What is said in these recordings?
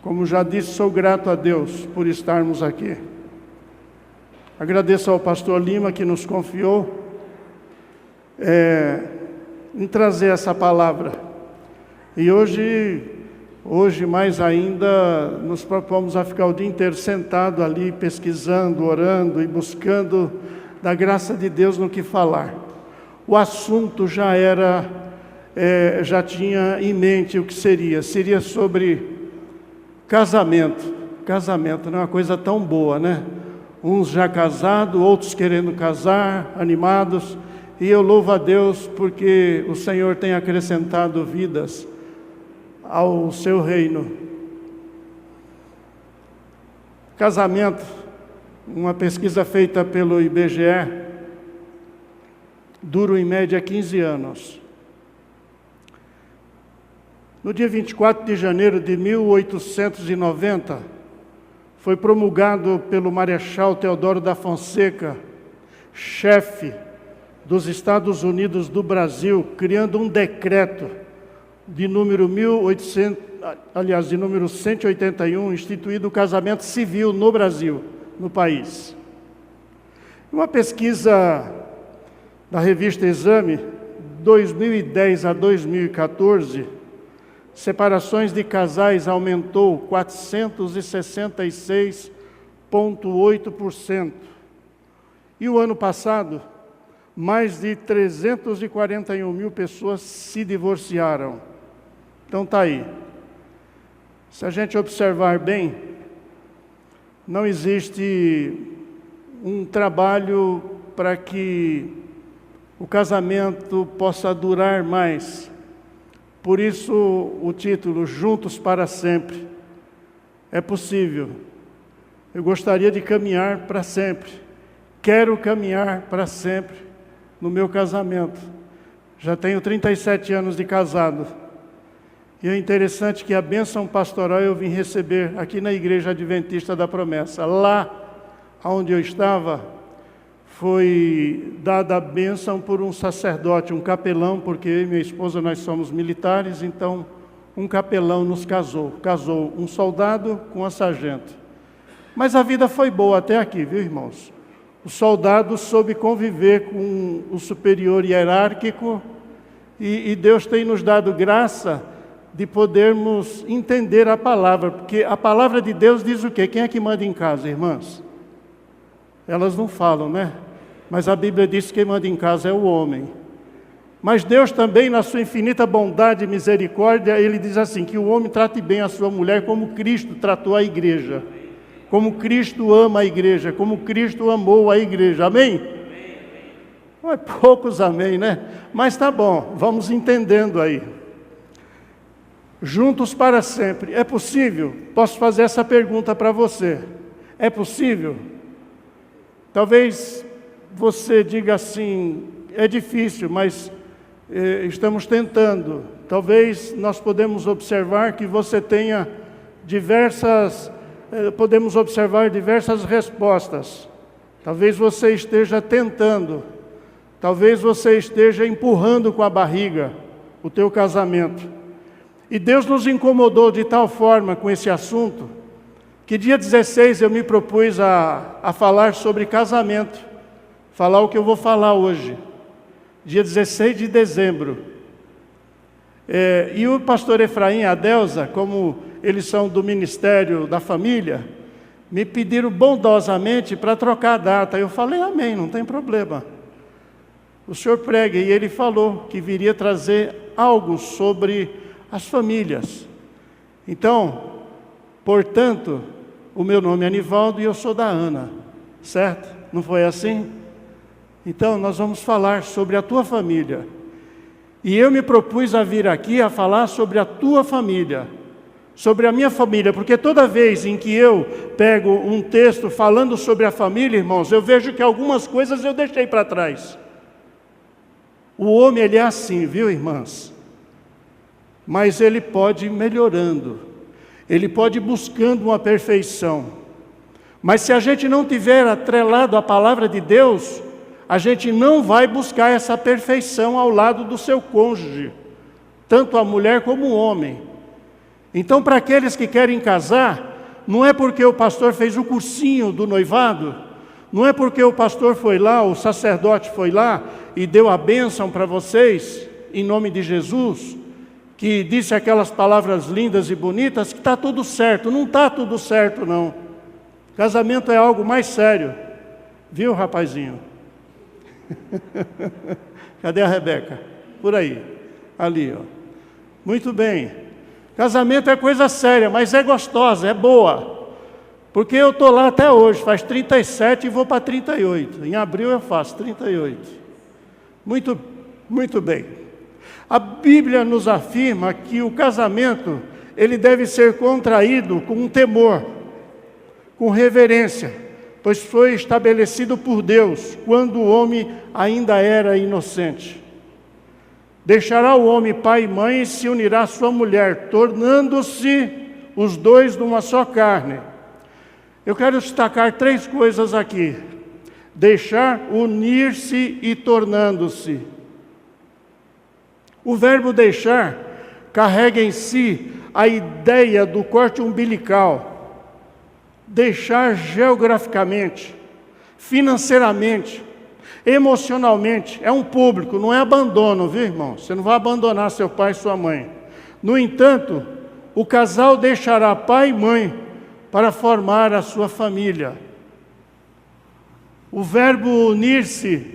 Como já disse, sou grato a Deus por estarmos aqui. Agradeço ao pastor Lima que nos confiou em trazer essa palavra. E hoje mais ainda, nos propomos a ficar o dia inteiro sentado ali, pesquisando, orando e buscando da graça de Deus no que falar. O assunto já tinha em mente o que seria. Seria sobre casamento. Casamento não é uma coisa tão boa, né? Uns já casados, outros querendo casar, animados. E eu louvo a Deus porque o Senhor tem acrescentado vidas ao seu reino. Casamento, uma pesquisa feita pelo IBGE, dura em média 15 anos. No dia 24 de janeiro de 1890, foi promulgado pelo Marechal Deodoro da Fonseca, chefe dos Estados Unidos do Brasil, criando um decreto de número 181, instituído o casamento civil no Brasil, no país. Uma pesquisa da revista Exame, 2010 a 2014, separações de casais aumentou 466,8%. E o ano passado, mais de 341 mil pessoas se divorciaram. Então está aí. Se a gente observar bem, não existe um trabalho para que o casamento possa durar mais. Por isso o título, Juntos para Sempre. É possível. Eu gostaria de caminhar para sempre. Quero caminhar para sempre no meu casamento. Já tenho 37 anos de casado. E é interessante que a bênção pastoral eu vim receber aqui na Igreja Adventista da Promessa. Lá onde eu estava, foi dada a bênção por um sacerdote, um capelão, porque eu e minha esposa nós somos militares, então um capelão nos casou. Casou um soldado com a sargento. Mas a vida foi boa até aqui, viu, irmãos? O soldado soube conviver com o superior hierárquico e Deus tem nos dado graça de podermos entender a palavra, porque a palavra de Deus diz o quê? Quem é que manda em casa, irmãs? Elas não falam, né? Mas a Bíblia diz que quem manda em casa é o homem. Mas Deus também, na sua infinita bondade e misericórdia, Ele diz assim, que o homem trate bem a sua mulher como Cristo tratou a igreja. Como Cristo ama a igreja, como Cristo amou a igreja. Amém? Não poucos amém, né? Mas tá bom, vamos entendendo aí. Juntos para sempre. É possível? Posso fazer essa pergunta para você. É possível? Talvez você diga assim, é difícil, mas estamos tentando. Talvez nós podemos observar que você tenha podemos observar diversas respostas. Talvez você esteja tentando, talvez você esteja empurrando com a barriga o teu casamento. E Deus nos incomodou de tal forma com esse assunto, que dia 16 eu me propus a falar sobre casamento, falar o que eu vou falar hoje, dia 16 de dezembro. E o pastor Efraim e a Delza, como eles são do Ministério da Família, me pediram bondosamente para trocar a data. Eu falei, amém, não tem problema. O senhor prega, e ele falou que viria trazer algo sobre as famílias. Então, portanto, o meu nome é Anivaldo e eu sou da Ana, certo? Não foi assim? Então, nós vamos falar sobre a tua família. E eu me propus a vir aqui a falar sobre a tua família, sobre a minha família, porque toda vez em que eu pego um texto falando sobre a família, irmãos, eu vejo que algumas coisas eu deixei para trás. O homem, ele é assim, viu, irmãs? Mas ele pode ir melhorando, ele pode ir buscando uma perfeição. Mas se a gente não tiver atrelado à palavra de Deus, a gente não vai buscar essa perfeição ao lado do seu cônjuge, tanto a mulher como o homem. Então, para aqueles que querem casar, não é porque o pastor fez o cursinho do noivado, não é porque o pastor foi lá, o sacerdote foi lá e deu a bênção para vocês, em nome de Jesus, que disse aquelas palavras lindas e bonitas, que está tudo certo. Não está tudo certo, não. Casamento é algo mais sério. Viu, rapazinho? Cadê a Rebeca? Por aí. Ali, ó. Muito bem. Casamento é coisa séria, mas é gostosa, é boa. Porque eu estou lá até hoje, faz 37 e vou para 38. Em abril eu faço 38. Muito bem. A Bíblia nos afirma que o casamento, ele deve ser contraído com temor, com reverência, pois foi estabelecido por Deus, quando o homem ainda era inocente. Deixará o homem pai e mãe e se unirá à sua mulher, tornando-se os dois numa só carne. Eu quero destacar 3 coisas aqui. Deixar, unir-se e tornando-se. O verbo deixar carrega em si a ideia do corte umbilical. Deixar geograficamente, financeiramente, emocionalmente. É um público, não é abandono, viu, irmão? Você não vai abandonar seu pai e sua mãe. No entanto, o casal deixará pai e mãe para formar a sua família. O verbo unir-se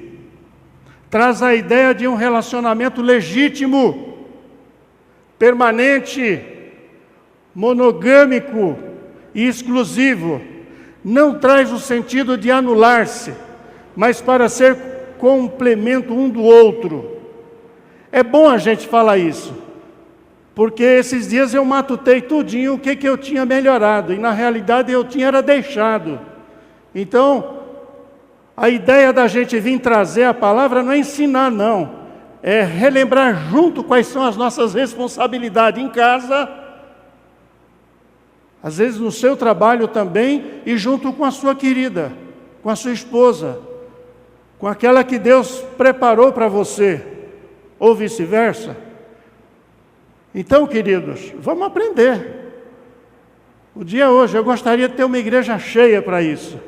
traz a ideia de um relacionamento legítimo, permanente, monogâmico e exclusivo. Não traz o sentido de anular-se, mas para ser complemento um do outro. É bom a gente falar isso, porque esses dias eu matutei tudinho o que eu tinha melhorado, e na realidade eu tinha era deixado. Então, a ideia da gente vir trazer a palavra não é ensinar, não. É relembrar junto quais são as nossas responsabilidades em casa, às vezes no seu trabalho também, e junto com a sua querida, com a sua esposa, com aquela que Deus preparou para você, ou vice-versa. Então, queridos, vamos aprender. O dia hoje, eu gostaria de ter uma igreja cheia para isso.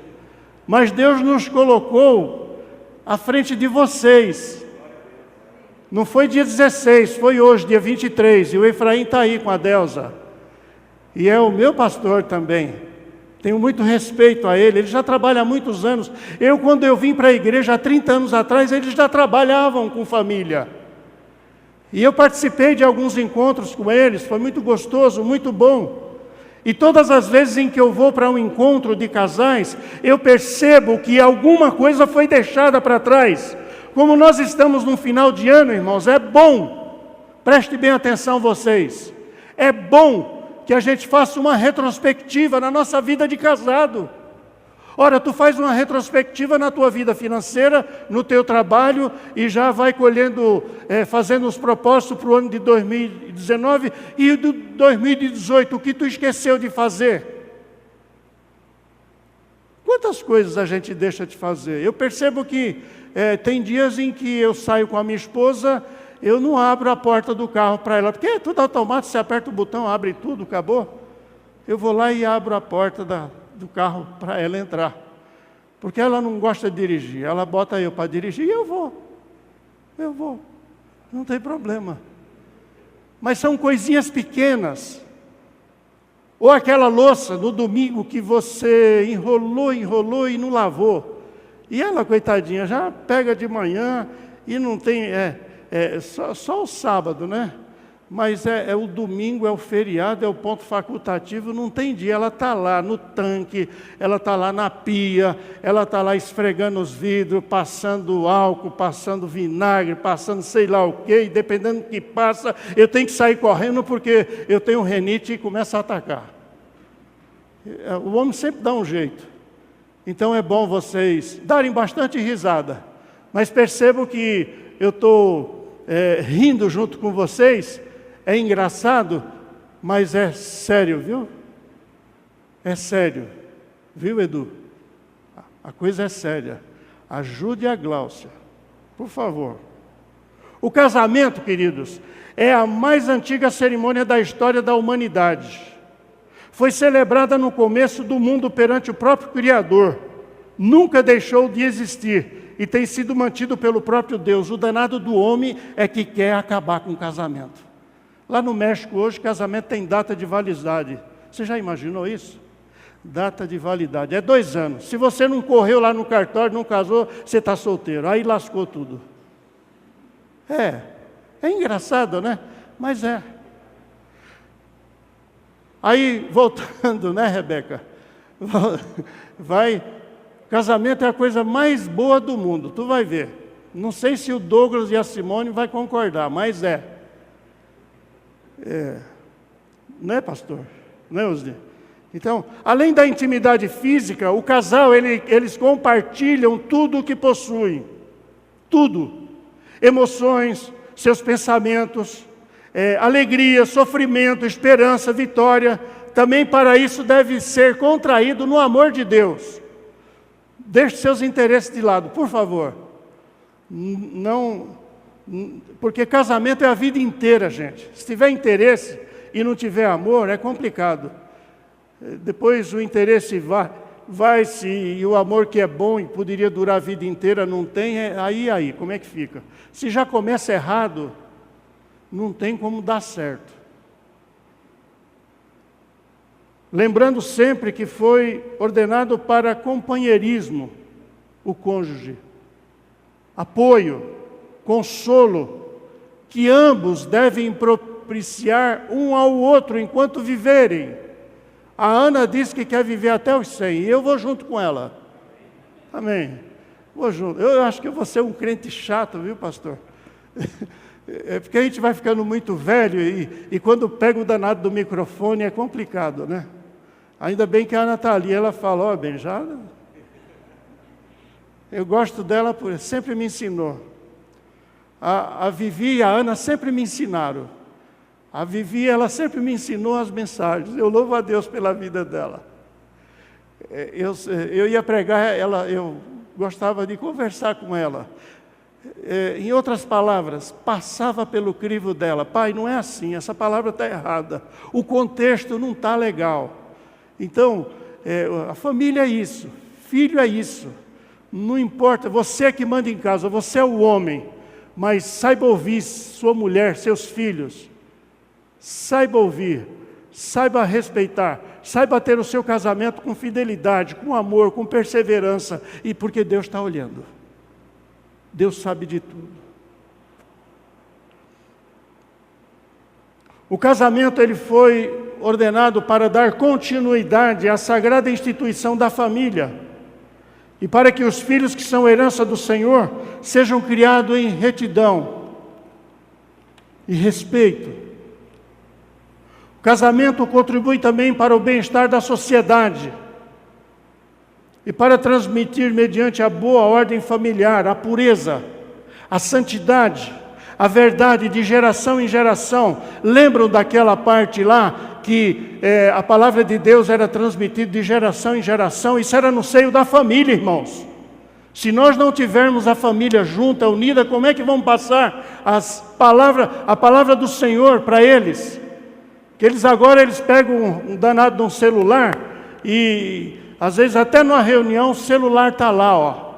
Mas Deus nos colocou à frente de vocês. Não foi dia 16, foi hoje, dia 23. E o Efraim está aí com a Delza. E é o meu pastor também. Tenho muito respeito a ele já trabalha há muitos anos. Quando eu vim para a igreja há 30 anos atrás, eles já trabalhavam com família. E eu participei de alguns encontros com eles, foi muito gostoso, muito bom. E todas as vezes em que eu vou para um encontro de casais, eu percebo que alguma coisa foi deixada para trás. Como nós estamos no final de ano, irmãos, é bom, preste bem atenção vocês, é bom que a gente faça uma retrospectiva na nossa vida de casado. Ora, tu faz uma retrospectiva na tua vida financeira, no teu trabalho, e já vai colhendo, fazendo os propósitos para o ano de 2019 e de 2018, o que tu esqueceu de fazer. Quantas coisas a gente deixa de fazer? Eu percebo que tem dias em que eu saio com a minha esposa, eu não abro a porta do carro para ela, porque é tudo automático, você aperta o botão, abre tudo, acabou. Eu vou lá e abro a porta do carro para ela entrar, porque ela não gosta de dirigir, ela bota eu para dirigir e eu vou, não tem problema. Mas são coisinhas pequenas, ou aquela louça no domingo que você enrolou e não lavou, e ela, coitadinha, já pega de manhã e não tem, só o sábado, né? Mas é o domingo, é o feriado, é o ponto facultativo, não tem dia. Ela está lá no tanque, ela está lá na pia, ela está lá esfregando os vidros, passando álcool, passando vinagre, passando sei lá o quê, e dependendo do que passa, eu tenho que sair correndo porque eu tenho renite e começa a atacar. O homem sempre dá um jeito. Então é bom vocês darem bastante risada, mas percebam que eu estou rindo junto com vocês. É engraçado, mas é sério, viu? É sério. Viu, Edu? A coisa é séria. Ajude a Gláucia, por favor. O casamento, queridos, é a mais antiga cerimônia da história da humanidade. Foi celebrada no começo do mundo perante o próprio Criador. Nunca deixou de existir e tem sido mantido pelo próprio Deus. O danado do homem é que quer acabar com o casamento. Lá no México hoje, casamento tem data de validade. Você já imaginou isso? Data de validade. É 2 anos. Se você não correu lá no cartório, não casou, você está solteiro. Aí lascou tudo. É engraçado, né? Mas é. Aí, voltando, né, Rebeca? Casamento é a coisa mais boa do mundo, tu vai ver. Não sei se o Douglas e a Simone vai concordar, mas não é, pastor? Não é, Osni? Então, além da intimidade física, o casal, eles compartilham tudo o que possuem. Tudo. Emoções, seus pensamentos, alegria, sofrimento, esperança, vitória. Também para isso deve ser contraído no amor de Deus. Deixe seus interesses de lado, por favor. Não, porque casamento é a vida inteira, gente. Se tiver interesse e não tiver amor, é complicado. Depois o interesse vai-se e o amor que é bom e poderia durar a vida inteira não tem, aí, como é que fica? Se já começa errado, não tem como dar certo. Lembrando sempre que foi ordenado para companheirismo, o cônjuge, apoio, consolo, que ambos devem propiciar um ao outro enquanto viverem. A Ana disse que quer viver até os 100, e eu vou junto com ela. Amém. Vou junto. Eu acho que eu vou ser um crente chato, viu, pastor? É porque a gente vai ficando muito velho e quando pega o danado do microfone é complicado, né? Ainda bem que a Ana está ali, ela fala, bem, já... Eu gosto dela, sempre me ensinou. A Vivi e a Ana sempre me ensinaram. A Vivi, ela sempre me ensinou as mensagens. Eu louvo a Deus pela vida dela. Eu ia pregar, eu gostava de conversar com ela. Em outras palavras, passava pelo crivo dela. Pai, não é assim, essa palavra está errada. O contexto não está legal. Então, a família é isso, filho é isso. Não importa, você é que manda em casa, você é o homem. Mas saiba ouvir sua mulher, seus filhos. Saiba ouvir, saiba respeitar, saiba ter o seu casamento com fidelidade, com amor, com perseverança. E porque Deus está olhando. Deus sabe de tudo. O casamento ele foi ordenado para dar continuidade à sagrada instituição da família e para que os filhos que são herança do Senhor sejam criados em retidão e respeito. O casamento contribui também para o bem-estar da sociedade e para transmitir, mediante a boa ordem familiar, a pureza, a santidade, a verdade de geração em geração. Lembram daquela parte lá que a palavra de Deus era transmitida de geração em geração? Isso era no seio da família, irmãos. Se nós não tivermos a família junta, unida, como é que vamos passar a palavra do Senhor para eles? Que eles pegam um danado de um celular e às vezes até numa reunião o celular está lá,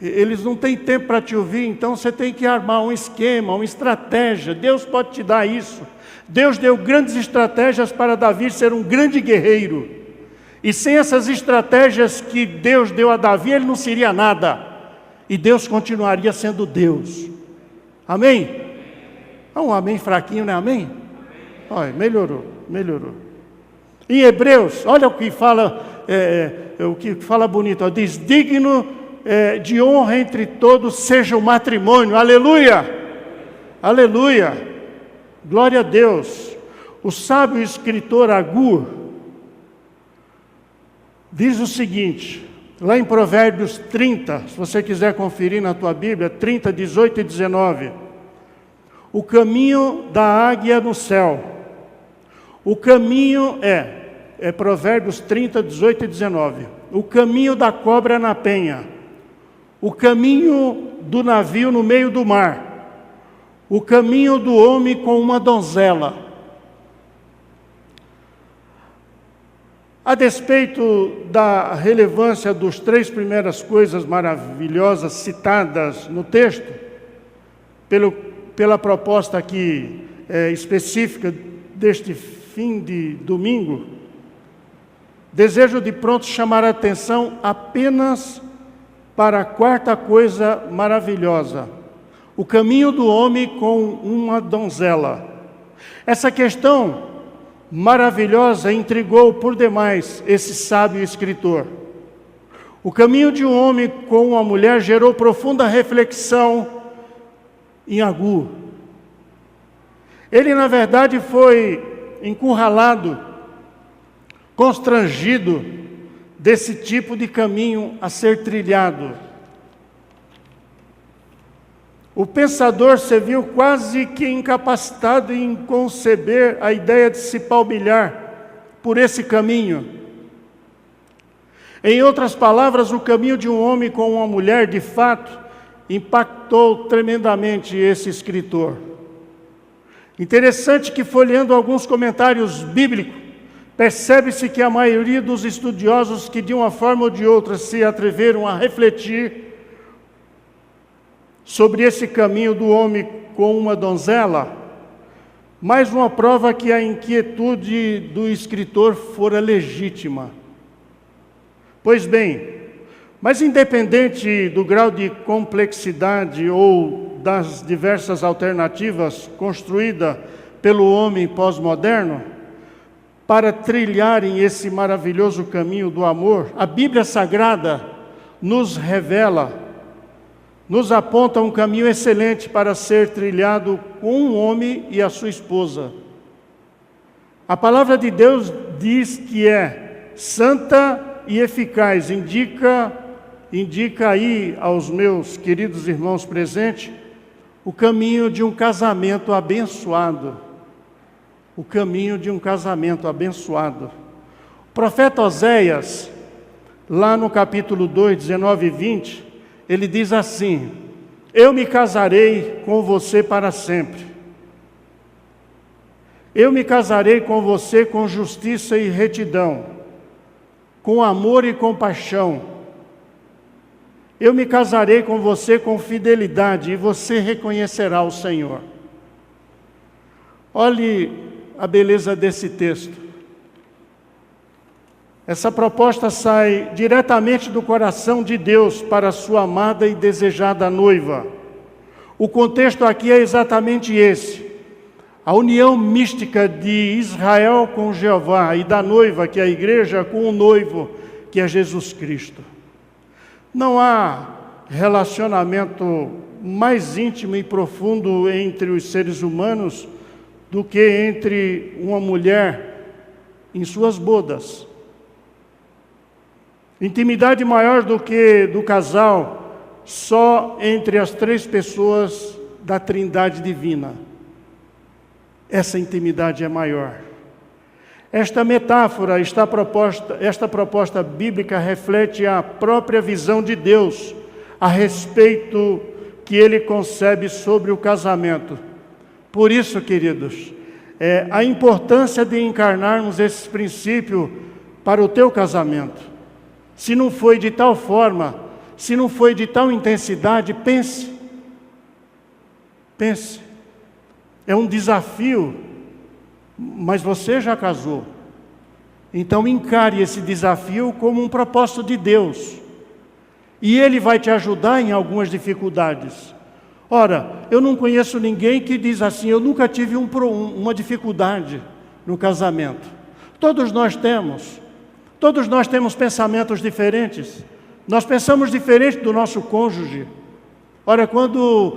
Eles não têm tempo para te ouvir, então você tem que armar um esquema, uma estratégia. Deus pode te dar isso. Deus deu grandes estratégias para Davi ser um grande guerreiro. E sem essas estratégias que Deus deu a Davi, ele não seria nada. E Deus continuaria sendo Deus. Amém? Um amém fraquinho, né? Amém? Olha, melhorou. Em Hebreus, olha o que fala, bonito. Diz, digno de honra entre todos seja o matrimônio. Aleluia! Aleluia! Glória a Deus. O sábio escritor Agur diz o seguinte, lá em Provérbios 30, se você quiser conferir na tua Bíblia, 30, 18 e 19. O caminho da águia no céu. O caminho é Provérbios 30, 18 e 19. O caminho da cobra na penha. O caminho do navio no meio do mar. o caminho do homem com uma donzela. A despeito da relevância das 3 primeiras coisas maravilhosas citadas no texto, pela proposta aqui específica deste fim de domingo, desejo de pronto chamar a atenção apenas para a 4ª coisa maravilhosa: o caminho do homem com uma donzela. Essa questão maravilhosa intrigou por demais esse sábio escritor. O caminho de um homem com uma mulher gerou profunda reflexão em Agur. Ele, na verdade, foi encurralado, constrangido desse tipo de caminho a ser trilhado. O pensador se viu quase que incapacitado em conceber a ideia de se palmilhar por esse caminho. Em outras palavras, o caminho de um homem com uma mulher, de fato, impactou tremendamente esse escritor. Interessante que, folheando alguns comentários bíblicos, percebe-se que a maioria dos estudiosos que, de uma forma ou de outra, se atreveram a refletir sobre esse caminho do homem com uma donzela, mais uma prova que a inquietude do escritor fora legítima. Pois bem, mas independente do grau de complexidade ou das diversas alternativas construídas pelo homem pós-moderno para trilharem esse maravilhoso caminho do amor, a Bíblia Sagrada nos revela, nos aponta um caminho excelente para ser trilhado com um homem e a sua esposa. A palavra de Deus diz que é santa e eficaz. Indica aí aos meus queridos irmãos presentes o caminho de um casamento abençoado. O caminho de um casamento abençoado. O profeta Oséias, lá no capítulo 2, 19 e 20, ele diz assim: eu me casarei com você para sempre. Eu me casarei com você com justiça e retidão, com amor e compaixão. Eu me casarei com você com fidelidade e você reconhecerá o Senhor. Olhe a beleza desse texto. Essa proposta sai diretamente do coração de Deus para a sua amada e desejada noiva. O contexto aqui é exatamente esse: a união mística de Israel com Jeová e da noiva, que é a igreja, com o noivo, que é Jesus Cristo. Não há relacionamento mais íntimo e profundo entre os seres humanos do que entre uma mulher em suas bodas. Intimidade maior do que do casal só entre as 3 pessoas da Trindade Divina. Essa intimidade é maior. Esta metáfora, esta proposta bíblica reflete a própria visão de Deus a respeito que Ele concebe sobre o casamento. Por isso, queridos, a importância de encarnarmos esse princípio para o teu casamento. Se não foi de tal forma, se não foi de tal intensidade, pense. Pense. É um desafio, mas você já casou. Então encare esse desafio como um propósito de Deus. E Ele vai te ajudar em algumas dificuldades. Ora, eu não conheço ninguém que diz assim: eu nunca tive uma dificuldade no casamento. Todos nós temos. Todos nós temos pensamentos diferentes. Nós pensamos diferente do nosso cônjuge. Ora, quando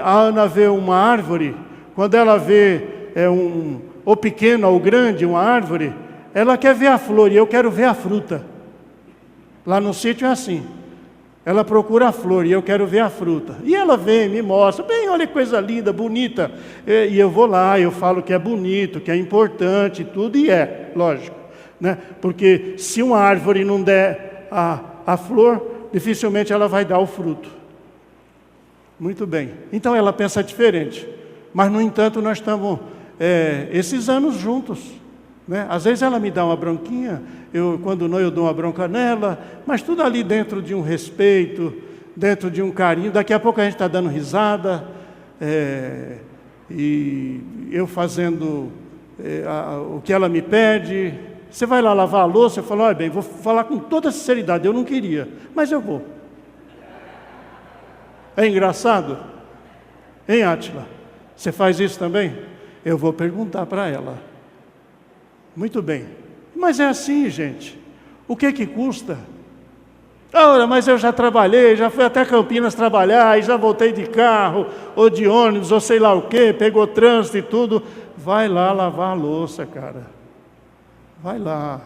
a Ana vê uma árvore, quando ela vê ou pequena ou grande, uma árvore, ela quer ver a flor e eu quero ver a fruta. Lá no sítio é assim. Ela procura a flor e eu quero ver a fruta. E ela vem, me mostra, bem, olha que coisa linda, bonita. E eu vou lá, eu falo que é bonito, que é importante, tudo, e é, lógico. Né? Porque se uma árvore não der a flor, dificilmente ela vai dar o fruto. Muito bem. Então ela pensa diferente. Mas, no entanto, nós estamos esses anos juntos, né? Às vezes ela me dá uma bronquinha, quando não, eu dou uma bronca nela, mas tudo ali dentro de um respeito, dentro de um carinho. Daqui a pouco a gente está dando risada, e eu fazendo o que ela me pede. Você vai lá lavar a louça, eu falo, olha bem, vou falar com toda sinceridade, eu não queria, mas eu vou. É engraçado? Hein, Átila? Você faz isso também? Eu vou perguntar para ela. Muito bem. Mas é assim, gente. O que custa? Ora, mas eu já trabalhei, já fui até Campinas trabalhar, e já voltei de carro, ou de ônibus, ou sei lá o quê, pegou trânsito e tudo. Vai lá lavar a louça, cara. Vai lá.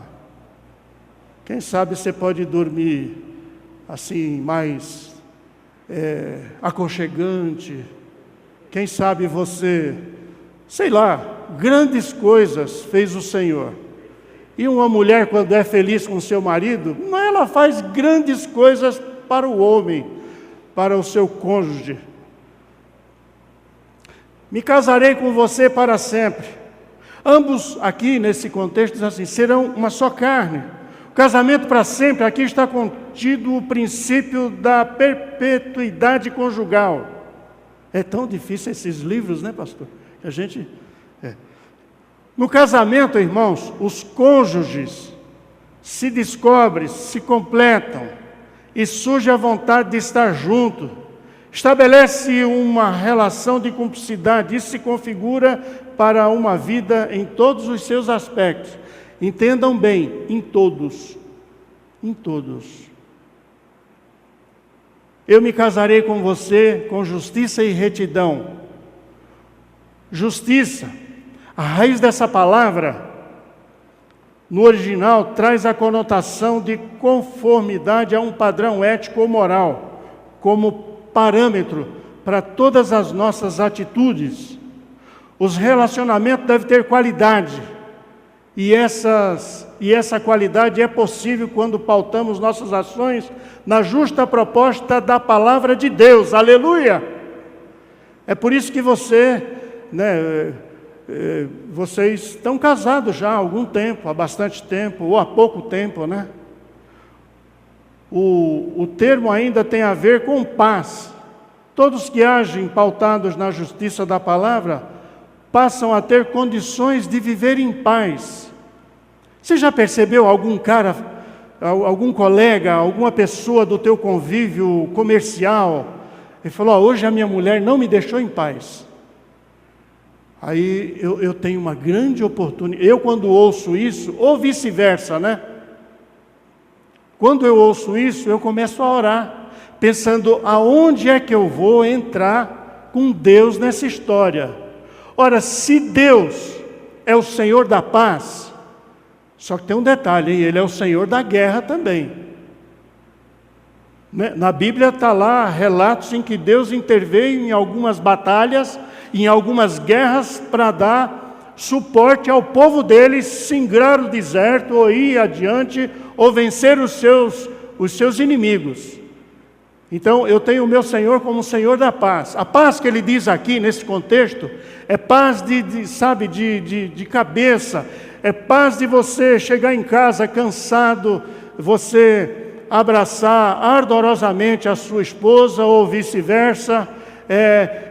Quem sabe você pode dormir assim, mais aconchegante. Quem sabe você, sei lá, grandes coisas fez o Senhor. E uma mulher, quando é feliz com seu marido, ela faz grandes coisas para o homem, para o seu cônjuge. Me casarei com você para sempre. Ambos aqui, nesse contexto, dizem assim, serão uma só carne. O casamento para sempre, aqui está contido o princípio da perpetuidade conjugal. É tão difícil esses livros, né, pastor? A gente... No casamento, irmãos, os cônjuges se descobrem, se completam, e surge a vontade de estar junto. Estabelece uma relação de cumplicidade, isso se configura para uma vida em todos os seus aspectos. Entendam bem, em todos. Em todos. Eu me casarei com você com justiça e retidão. Justiça. A raiz dessa palavra, no original, traz a conotação de conformidade a um padrão ético ou moral, como parâmetro para todas as nossas atitudes. Os relacionamentos devem ter qualidade, e essa qualidade é possível quando pautamos nossas ações na justa proposta da palavra de Deus. Aleluia! É por isso que vocês estão casados já há algum tempo, há bastante tempo, ou há pouco tempo, né? O termo ainda tem a ver com paz. Todos que agem pautados na justiça da palavra passam a ter condições de viver em paz. Você já percebeu algum cara, algum colega, alguma pessoa do teu convívio comercial, e falou, hoje a minha mulher não me deixou em paz? Aí eu tenho uma grande oportunidade. Eu, quando ouço isso, ou vice-versa, né? Quando eu ouço isso, eu começo a orar, pensando aonde é que eu vou entrar com Deus nessa história. Ora, se Deus é o Senhor da paz, só que tem um detalhe, hein? Ele é o Senhor da guerra também. Na Bíblia está lá relatos em que Deus interveio em algumas batalhas, em algumas guerras, para dar suporte ao povo dele, singrar o deserto, ou ir adiante, ou vencer os seus inimigos. Então, eu tenho o meu Senhor como Senhor da paz. A paz que ele diz aqui, nesse contexto, é paz de cabeça, é paz de você chegar em casa cansado, você abraçar ardorosamente a sua esposa, ou vice-versa,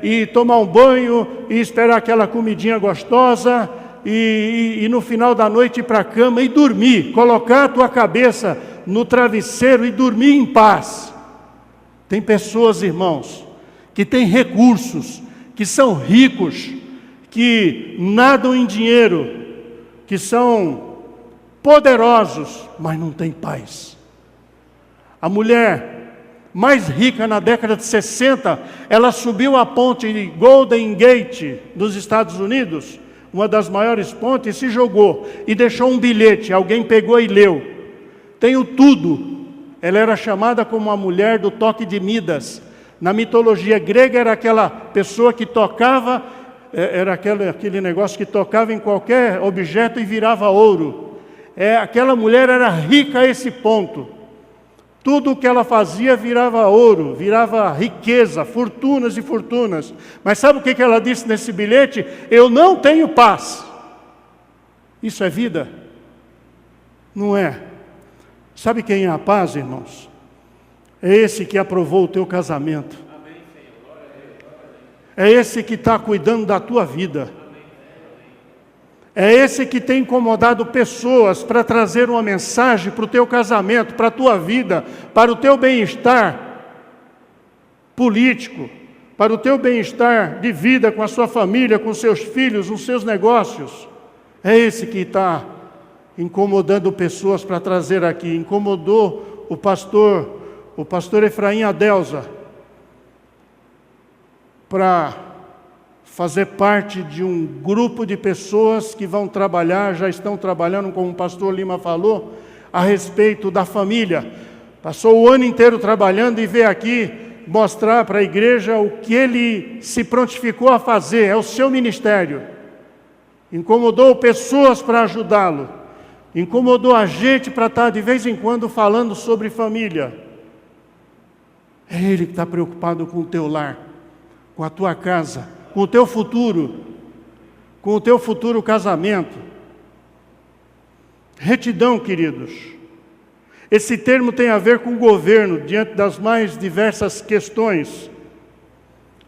e tomar um banho, e esperar aquela comidinha gostosa, e no final da noite ir para a cama e dormir, colocar a tua cabeça no travesseiro e dormir em paz. Tem pessoas, irmãos, que têm recursos, que são ricos, que nadam em dinheiro, que são poderosos, mas não têm paz. A mulher mais rica na década de 60, ela subiu a ponte de Golden Gate, dos Estados Unidos, uma das maiores pontes, e se jogou, e deixou um bilhete, alguém pegou e leu. Tenho tudo. Ela era chamada como a mulher do toque de Midas. Na mitologia grega era aquela pessoa que tocava, era aquele negócio que tocava em qualquer objeto e virava ouro. Aquela mulher era rica a esse ponto. Tudo o que ela fazia virava ouro, virava riqueza, fortunas e fortunas. Mas sabe o que ela disse nesse bilhete? Eu não tenho paz. Isso é vida? Não é. Sabe quem é a paz, irmãos? É esse que aprovou o teu casamento. É esse que está cuidando da tua vida. É esse que tem incomodado pessoas para trazer uma mensagem para o teu casamento, para a tua vida, para o teu bem-estar político, para o teu bem-estar de vida com a sua família, com seus filhos, nos seus negócios. É esse que está incomodando pessoas para trazer aqui. Incomodou o pastor Efraim Adelza, para fazer parte de um grupo de pessoas que vão trabalhar, já estão trabalhando, como o pastor Lima falou, a respeito da família. Passou o ano inteiro trabalhando e veio aqui mostrar para a igreja o que ele se prontificou a fazer, é o seu ministério. Incomodou pessoas para ajudá-lo, incomodou a gente para estar de vez em quando falando sobre família. É ele que está preocupado com o teu lar, com a tua casa, com o teu futuro casamento. Retidão, queridos. Esse termo tem a ver com o governo, diante das mais diversas questões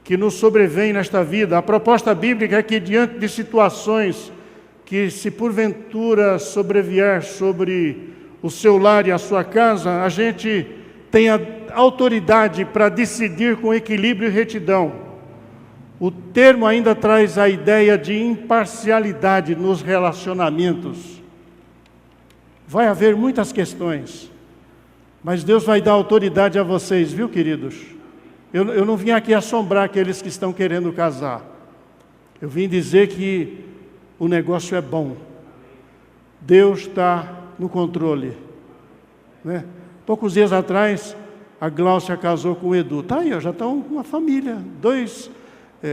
que nos sobrevêm nesta vida. A proposta bíblica é que, diante de situações que, se porventura sobrevier sobre o seu lar e a sua casa, a gente tenha autoridade para decidir com equilíbrio e retidão. O termo ainda traz a ideia de imparcialidade nos relacionamentos. Vai haver muitas questões, mas Deus vai dar autoridade a vocês, viu, queridos? Eu não vim aqui assombrar aqueles que estão querendo casar. Eu vim dizer que o negócio é bom. Deus está no controle, né? Poucos dias atrás, a Gláucia casou com o Edu. Está aí, ó, já estão uma família,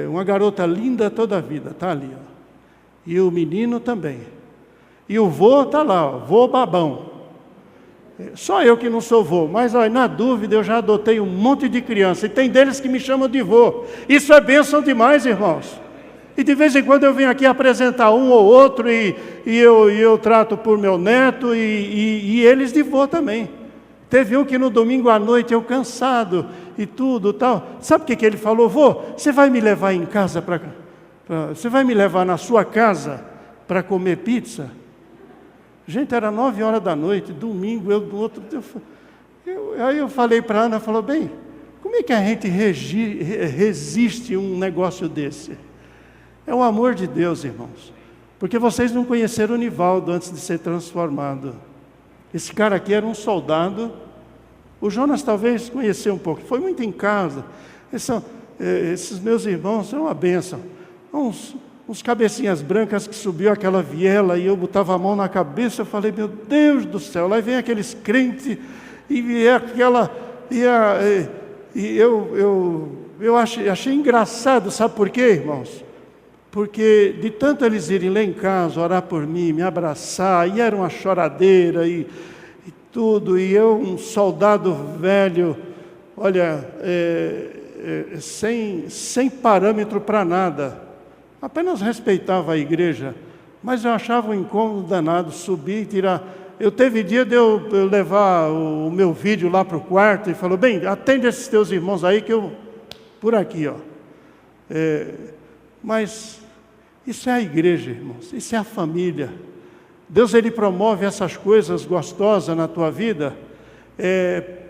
uma garota linda toda a vida, está ali, ó. E o menino também. E o vô está lá, ó, vô babão. Só eu que não sou vô, mas ó, na dúvida eu já adotei um monte de criança. E tem deles que me chamam de vô. Isso é bênção demais, irmãos. E de vez em quando eu venho aqui apresentar um ou outro e eu trato por meu neto e eles de vô também. Teve um que no domingo à noite, eu cansado e tudo tal. Sabe o que ele falou? Vô, você vai me levar em casa você vai me levar na sua casa para comer pizza? Gente, era 9 horas da noite, domingo, aí eu falei para a Ana, falou, bem, como é que a gente resiste a um negócio desse? É o amor de Deus, irmãos. Porque vocês não conheceram o Nivaldo antes de ser transformado. Esse cara aqui era um soldado. O Jonas talvez conheceu um pouco. Foi muito em casa. Esses meus irmãos são uma bênção. Uns cabecinhas brancas que subiu aquela viela e eu botava a mão na cabeça. Eu falei, meu Deus do céu. Lá vem aqueles crentes e eu achei engraçado. Sabe por quê, irmãos? Porque de tanto eles irem lá em casa, orar por mim, me abraçar, e era uma choradeira e tudo, e eu, um soldado velho, olha, sem parâmetro para nada, apenas respeitava a igreja, mas eu achava um incômodo danado, subir e tirar. Eu teve dia de eu levar o meu vídeo lá para o quarto e falou, bem, atende esses teus irmãos aí que eu, por aqui, ó. Mas isso é a igreja, irmãos, isso é a família. Deus, Ele promove essas coisas gostosas na tua vida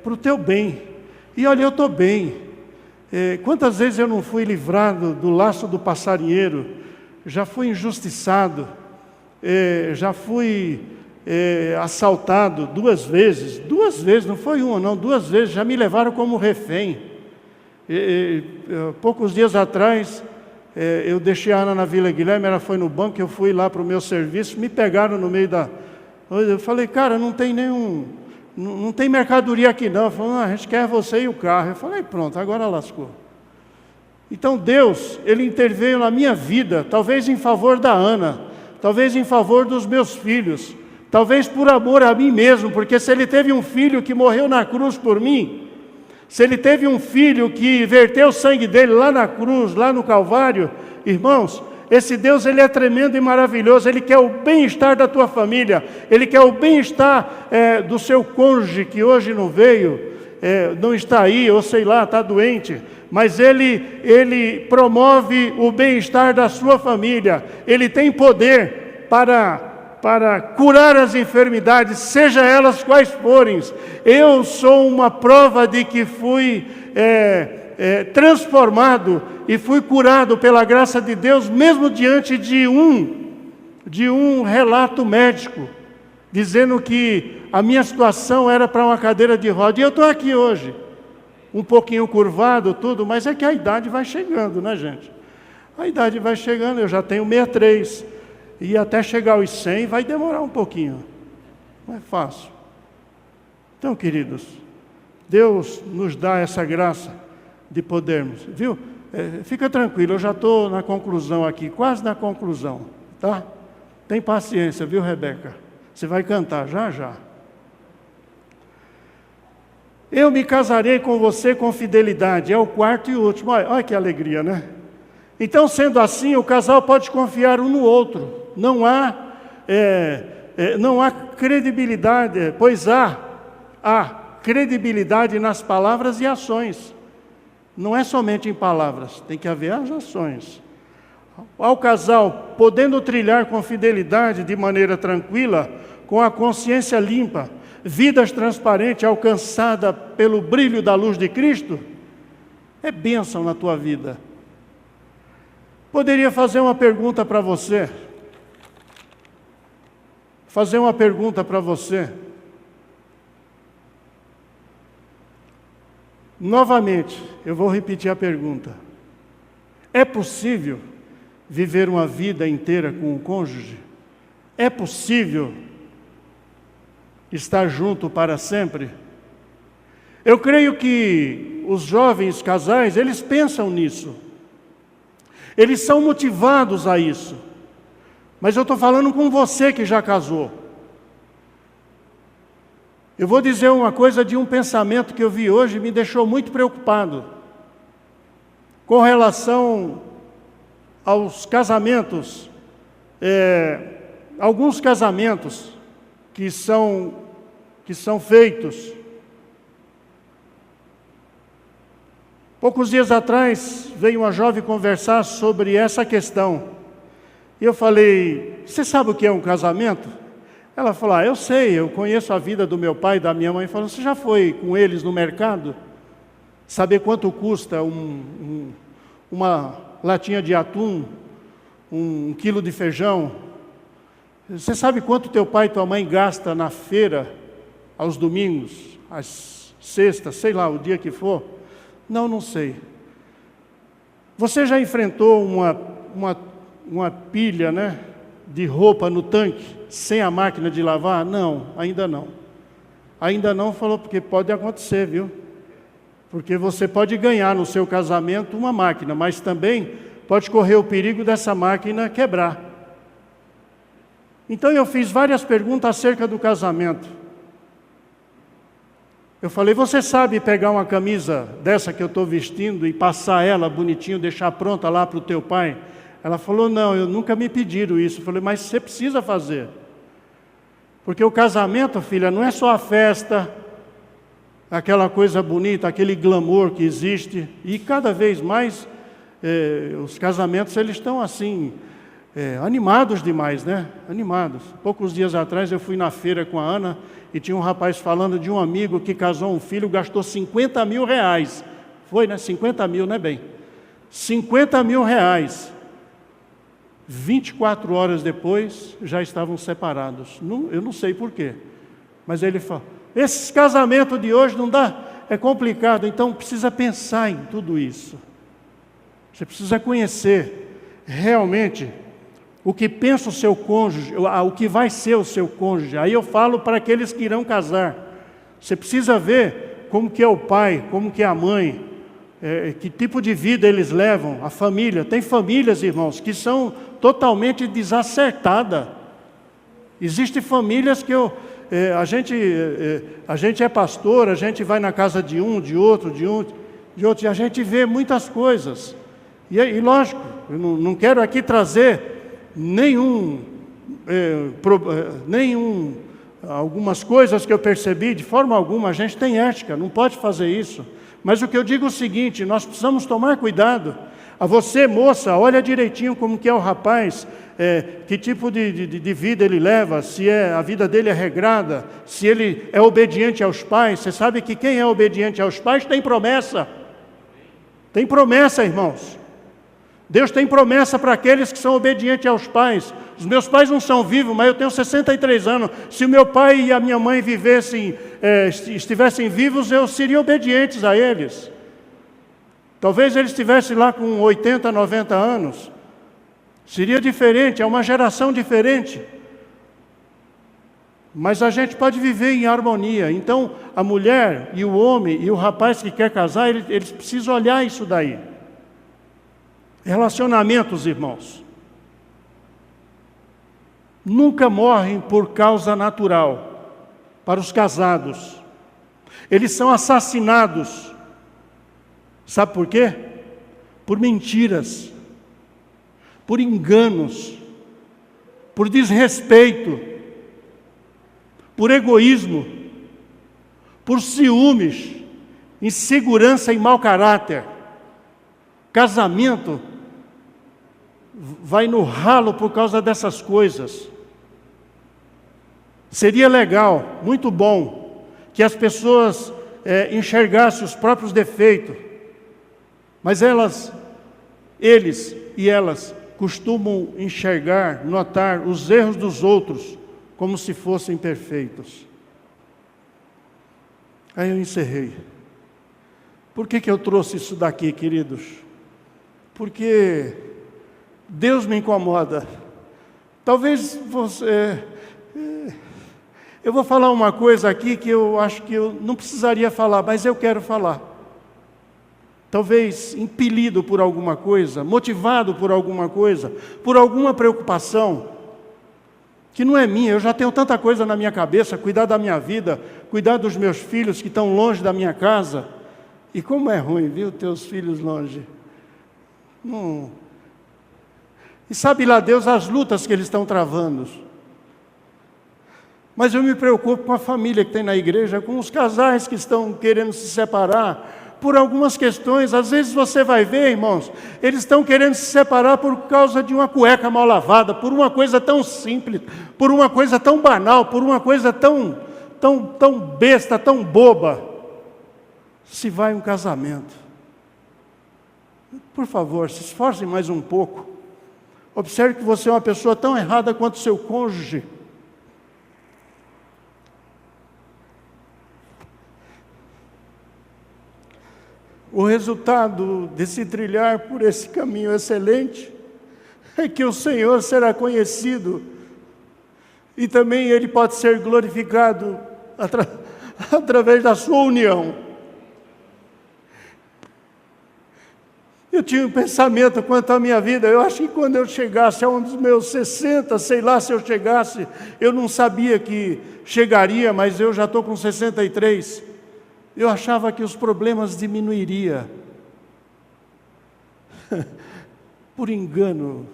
para o teu bem. E olha, eu estou bem. Quantas vezes eu não fui livrado do laço do passarinheiro, já fui injustiçado, já fui assaltado 2 vezes, não foi uma não, 2 vezes, já me levaram como refém. Poucos dias atrás, eu deixei a Ana na Vila Guilherme, ela foi no banco, eu fui lá para o meu serviço, me pegaram no meio eu falei, cara, não tem mercadoria aqui não. Falei, a gente quer você e o carro. Eu falei, pronto, agora lascou. Então Deus, Ele interveio na minha vida, talvez em favor da Ana, talvez em favor dos meus filhos, talvez por amor a mim mesmo, porque se Ele teve um filho que morreu na cruz por mim, se Ele teve um filho que verteu o sangue dele lá na cruz, lá no Calvário, irmãos, esse Deus, Ele é tremendo e maravilhoso. Ele quer o bem-estar da tua família, Ele quer o bem-estar do seu cônjuge, que hoje não veio, não está aí, ou sei lá, está doente, mas Ele promove o bem-estar da sua família. Ele tem poder para curar as enfermidades, seja elas quais forem. Eu sou uma prova de que fui transformado e fui curado pela graça de Deus, mesmo diante de um relato médico, dizendo que a minha situação era para uma cadeira de roda. E eu estou aqui hoje, um pouquinho curvado, tudo, mas é que a idade vai chegando, né, gente? A idade vai chegando, eu já tenho 63, e até chegar aos 100 vai demorar um pouquinho, não é fácil. Então, queridos, Deus nos dá essa graça de podermos, viu? Fica tranquilo, eu já estou na conclusão aqui, quase na conclusão, tá? Tem paciência, viu, Rebeca? Você vai cantar já já. Eu me casarei com você com fidelidade, é o quarto e último. Olha que alegria, né? Então, sendo assim, o casal pode confiar um no outro. Não há credibilidade, pois há credibilidade nas palavras e ações. Não é somente em palavras, tem que haver as ações. Ao casal, podendo trilhar com fidelidade, de maneira tranquila, com a consciência limpa, vidas transparentes, alcançada pelo brilho da luz de Cristo, é bênção na tua vida. Poderia fazer uma pergunta para você. Novamente, eu vou repetir a pergunta. É possível viver uma vida inteira com o cônjuge? É possível estar junto para sempre? Eu creio que os jovens casais, eles pensam nisso. Eles são motivados a isso. Mas eu estou falando com você que já casou. Eu vou dizer uma coisa de um pensamento que eu vi hoje e me deixou muito preocupado. Com relação aos casamentos, alguns casamentos que são feitos. Poucos dias atrás, veio uma jovem conversar sobre essa questão. E eu falei, você sabe o que é um casamento? Ela falou, eu sei, eu conheço a vida do meu pai e da minha mãe. Falou, você já foi com eles no mercado? Saber quanto custa uma latinha de atum, 1 quilo de feijão? Você sabe quanto teu pai e tua mãe gasta na feira, aos domingos, às sextas, sei lá, o dia que for? Não sei. Você já enfrentou uma pilha, né, de roupa no tanque, sem a máquina de lavar? Não, ainda não. Ainda não, falou, porque pode acontecer, viu? Porque você pode ganhar no seu casamento uma máquina, mas também pode correr o perigo dessa máquina quebrar. Então eu fiz várias perguntas acerca do casamento. Eu falei, você sabe pegar uma camisa dessa que eu estou vestindo e passar ela bonitinho, deixar pronta lá para o teu pai? Ela falou, não, eu nunca me pediram isso. Eu falei, mas você precisa fazer. Porque o casamento, filha, não é só a festa, aquela coisa bonita, aquele glamour que existe. E cada vez mais, os casamentos, eles estão assim, animados demais, né? Animados. Poucos dias atrás eu fui na feira com a Ana e tinha um rapaz falando de um amigo que casou um filho, gastou 50 mil reais. Foi, né? 50 mil, né, bem? 50 mil reais. 24 horas depois, já estavam separados. Eu não sei porquê. Mas ele falou, esse casamento de hoje não dá, é complicado. Então precisa pensar em tudo isso. Você precisa conhecer realmente o que pensa o seu cônjuge, o que vai ser o seu cônjuge. Aí eu falo para aqueles que irão casar. Você precisa ver como que é o pai, como que é a mãe, que tipo de vida eles levam, a família. Tem famílias, irmãos, que são totalmente desacertadas. Existem famílias que a gente é pastor, a gente vai na casa de um, de outro, e a gente vê muitas coisas. E lógico, eu não quero aqui trazer algumas coisas que eu percebi, de forma alguma, a gente tem ética, não pode fazer isso. Mas o que eu digo é o seguinte, nós precisamos tomar cuidado. A você, moça, olha direitinho como que é o rapaz, que tipo de vida ele leva, se a vida dele é regrada, se ele é obediente aos pais. Você sabe que quem é obediente aos pais tem promessa. Tem promessa, irmãos. Deus tem promessa para aqueles que são obedientes aos pais. Os meus pais não são vivos, mas eu tenho 63 anos. Se o meu pai e a minha mãe estivessem vivos, eu seria obedientes a eles. Talvez eles estivessem lá com 80, 90 anos. Seria diferente, é uma geração diferente. Mas a gente pode viver em harmonia. Então, a mulher e o homem e o rapaz que quer casar, eles precisam olhar isso daí. Relacionamentos, irmãos, nunca morrem por causa natural para os casados. Eles são assassinados. Sabe por quê? Por mentiras, por enganos, por desrespeito, por egoísmo, por ciúmes, insegurança e mau caráter. Casamento vai no ralo por causa dessas coisas. Seria legal, muito bom, que as pessoas enxergassem os próprios defeitos, mas eles e elas costumam enxergar, notar os erros dos outros como se fossem perfeitos. Aí eu encerrei. Por que eu trouxe isso daqui, queridos? Porque Deus me incomoda. Talvez eu vou falar uma coisa aqui que eu acho que eu não precisaria falar, mas eu quero falar. Talvez impelido por alguma coisa, motivado por alguma coisa, por alguma preocupação, que não é minha. Eu já tenho tanta coisa na minha cabeça, cuidar da minha vida, cuidar dos meus filhos que estão longe da minha casa. E como é ruim, viu, teus filhos longe. E sabe lá Deus as lutas que eles estão travando. Mas eu me preocupo com a família que tem na igreja, com os casais que estão querendo se separar, por algumas questões. Às vezes você vai ver, irmãos, eles estão querendo se separar por causa de uma cueca mal lavada, por uma coisa tão simples, por uma coisa tão banal, por uma coisa tão besta, tão boba. Se vai um casamento, por favor, se esforce mais um pouco. Observe que você é uma pessoa tão errada quanto seu cônjuge. O resultado de se trilhar por esse caminho excelente é que o Senhor será conhecido e também Ele pode ser glorificado através da sua união. Eu tinha um pensamento quanto à minha vida. Eu acho que quando eu chegasse a um dos meus 60, sei lá se eu chegasse, eu não sabia que chegaria, mas eu já estou com 63. Eu achava que os problemas diminuiriam. Por engano,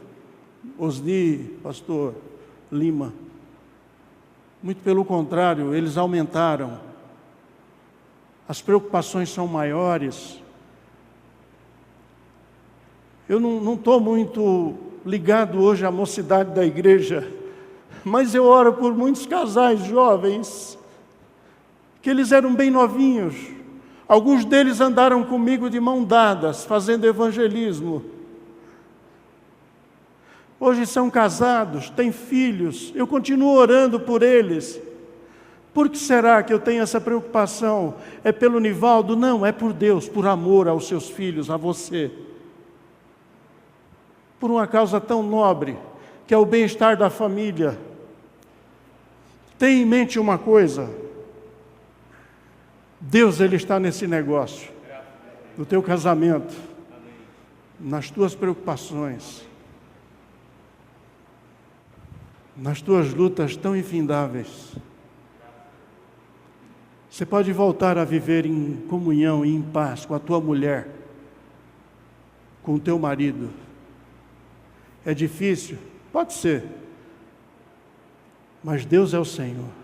Osni, pastor Lima. Muito pelo contrário, eles aumentaram. As preocupações são maiores. Eu não estou muito ligado hoje à mocidade da igreja, mas eu oro por muitos casais jovens, que eles eram bem novinhos. Alguns deles andaram comigo de mão dadas, fazendo evangelismo. Hoje são casados, têm filhos. Eu continuo orando por eles. Por que será que eu tenho essa preocupação? É pelo Nivaldo? Não, é por Deus, por amor aos seus filhos, a você. Por uma causa tão nobre, que é o bem-estar da família. Tenha em mente uma coisa: Deus, Ele está nesse negócio, no teu casamento, nas tuas preocupações. nas tuas lutas tão infindáveis. Você pode voltar a viver em comunhão e em paz com a tua mulher, com o teu marido. É difícil? Pode ser. Mas Deus é o Senhor.